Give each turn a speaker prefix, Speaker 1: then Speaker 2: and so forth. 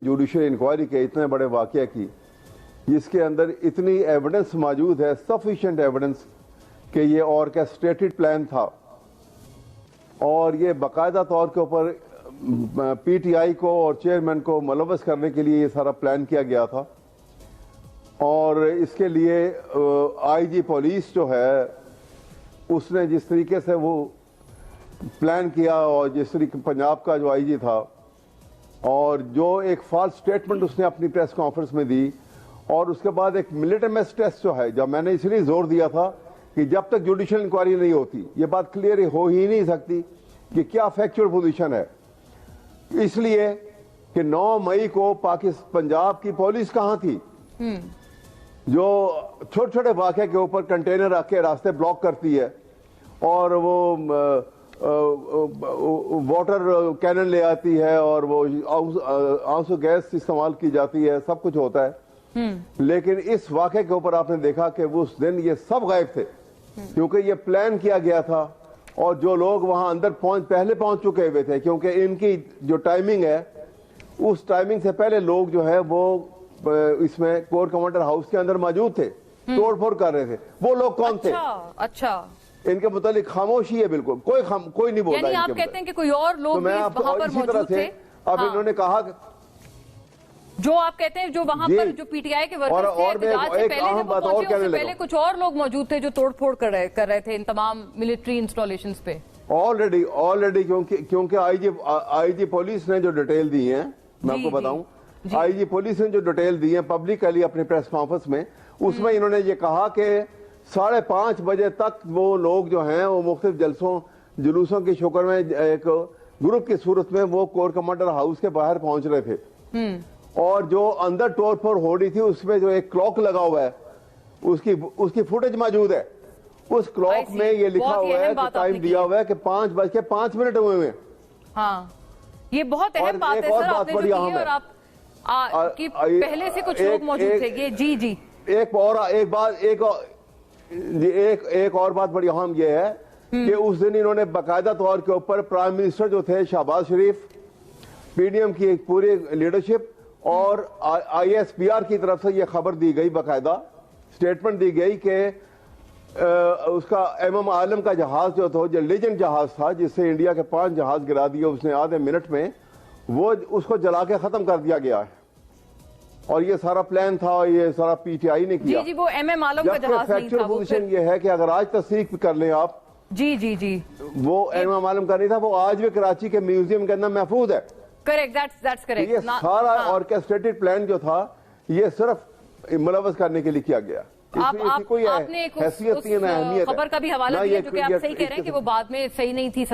Speaker 1: Judicial inquiry के इतने बड़े वाक़या की, जिसके अंदर इतनी एविडेंस मौजूद है, सफिशिएंट एविडेंस कि ये ऑर्केस्ट्रेटेड प्लान था और ये बाकायदा तौर के ऊपर पीटीआई को और चेयरमैन को मुलव्वस करने के लिए ये सारा प्लान किया गया था। और इसके लिए आईजी पुलिस जो है उसने जिस तरीके से वो प्लान किया और जिस तरीके पंजाब का जो आईजी था और जो एक फॉल्स स्टेटमेंट उसने अपनी प्रेस कॉन्फ्रेंस में दी, और उसके बाद एक लिटमस टेस्ट जो है, जब मैंने इसलिए जोर दिया था कि जब तक जुडिशल इंक्वायरी नहीं होती ये बात क्लियर हो ही नहीं सकती कि क्या फैक्चुअल पोजीशन है। इसलिए कि 9 मई को पंजाब की पुलिस कहां थी जो छोटे छोटे वाक़े के ऊपर कंटेनर आके रास्ते ब्लॉक करती है और वो वाटर कैनन ले आती है और वो आंसू गैस इस्तेमाल की जाती है, सब कुछ होता है। लेकिन इस वाक़े के ऊपर आपने देखा कि वो उस दिन ये सब गायब थे, क्योंकि ये प्लान किया गया था और जो लोग वहां अंदर पहले पहुंच चुके हुए थे, क्योंकि इनकी जो टाइमिंग है उस टाइमिंग से पहले लोग जो है वो इसमें कोर कमांडर हाउस के अंदर मौजूद थे, तोड़फोड़ कर रहे थे। वो लोग कौन थे?
Speaker 2: अच्छा,
Speaker 1: इनके मुतालिक खामोशी है, बिल्कुल कोई नहीं बोल रहा।
Speaker 2: यानी आप कहते हैं कि कोई और लोग भी वहां पर मौजूद थे।
Speaker 1: अब इन्होंने कहा
Speaker 2: जो आप कहते हैं जो वहां पर जो पीटीआई के वर्कर्स थे, एहतजाज से पहले जब वो पहुंचे उससे पहले कुछ और लोग मौजूद थे जो तोड़फोड़ कर रहे थे इन तमाम मिलिट्री इंस्टॉलेशंस पे।
Speaker 1: ऑलरेडी क्योंकि आईजी पुलिस ने जो डिटेल दी है, मैं आपको बताऊं, आईजी पुलिस ने जो डिटेल दी है पब्लिकली अपने प्रेस कॉन्फ्रेंस में, उसमें इन्होंने ये कहा कि 5:30 बजे तक वो लोग जो हैं वो मुख्तलिफ जुलूसों की शक्ल में एक ग्रुप की सूरत में वो कोर कमांडर हाउस के बाहर पहुंच रहे थे। और जो अंदर तोड़फोड़ हो रही थी उसमें जो एक क्लॉक लगा हुआ है उसकी फुटेज मौजूद है। उस क्लॉक में ये लिखा हुआ है कि टाइम दिया हुआ है कि 5:05 हुए हुए।
Speaker 2: हाँ, ये बहुत अहम बात है सर, आपने जो की है, और आप कि पहले से कुछ लोग मौजूद थे। ये जी एक और बात बड़ी अहम ये है कि उस दिन इन्होंने बाकायदा तौर के ऊपर प्राइम मिनिस्टर जो थे शहबाज शरीफ, पीडीएम की एक पूरी लीडरशिप और आईएसपीआर की तरफ से ये खबर दी गई, बाकायदा स्टेटमेंट दी गई कि उसका एमएम आलम का जहाज जो लेजेंड जहाज था जिससे इंडिया के 5 जहाज गिरा दिए उसने आधे मिनट में, वो उसको जला के खत्म कर दिया गया है। और ये सारा प्लान था, ये सारा पीटीआई ने किया। जी, वो एमएम आलम का जहाज नहीं था।
Speaker 1: पोजीशन ये है कि अगर आज तस्दीक कर लें आप,
Speaker 2: जी
Speaker 1: वो एमएम आलम का नहीं था, वो आज भी कराची के म्यूजियम के अंदर महफूज है।
Speaker 2: Correct, that's correct.
Speaker 1: ये सारा ऑर्केस्ट्रेटेड प्लान जो था ये सिर्फ मुलव्वस करने के लिए किया गया।
Speaker 2: आपने एक खबर का भी हवाला दिया जो कि आप सही कह रहे हैं कि वो बाद में सही नहीं थी।